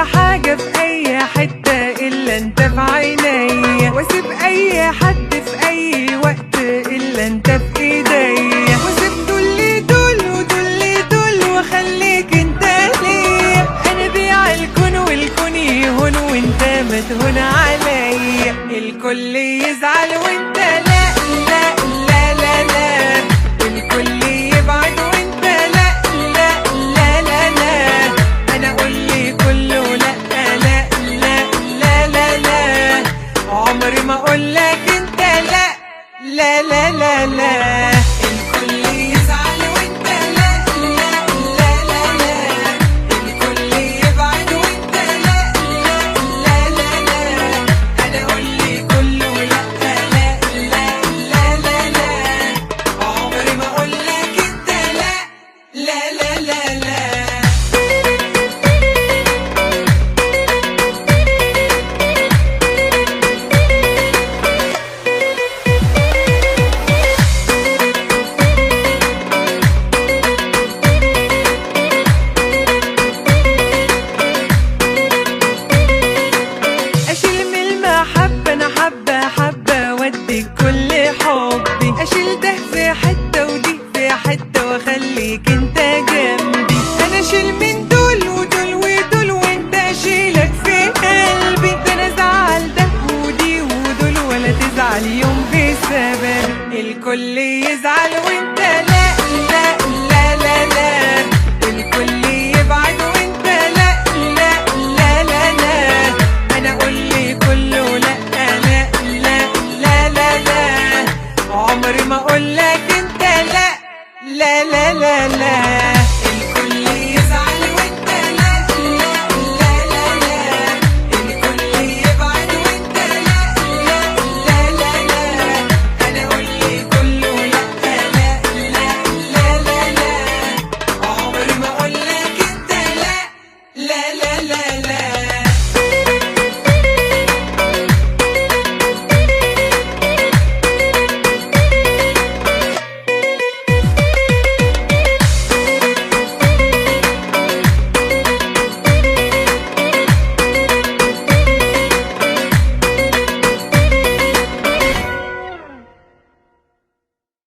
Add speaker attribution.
Speaker 1: حاجة في اي حتة الا انت في عينيا، واسيب اي حد في اي وقت الا انت في ايديا، واسيب دول ودول واخليك انت ليا. انا بيع الكون والكون يهون وانت ما تهون عليا، الكل يزعل وانت لا لا لا لا لا، والكل يبعد وانت لا لا لا لا لا. انا اقول لي كله لا لا لا لا لا لا، عمري ما اقول لك انت لا لا لا لا لا. الكل يزعل وانت لا لا لا لا لا، الكل يبعد وانت لا لا لا لا لا. انا اقول لي كله لا لا لا لا لا لا، عمري ما اقول لك انت لا لا لا لا لا. حبة وديك كل حبي، اشيل ده في حتة ودي في حتة واخليك انت جنبي. انا اشيل من دول ودول وانت اشيلك في قلبي. ده انا ازعل ده ودي ودول ولا تزعل يوم بسبب، الكل يزعل وانت لا لا لا لا لا، الكل يبعد وانت لا لا لا لا لا. انا اقول لي كله لا عمري ما اقول لك انت لا لا لا لا لا.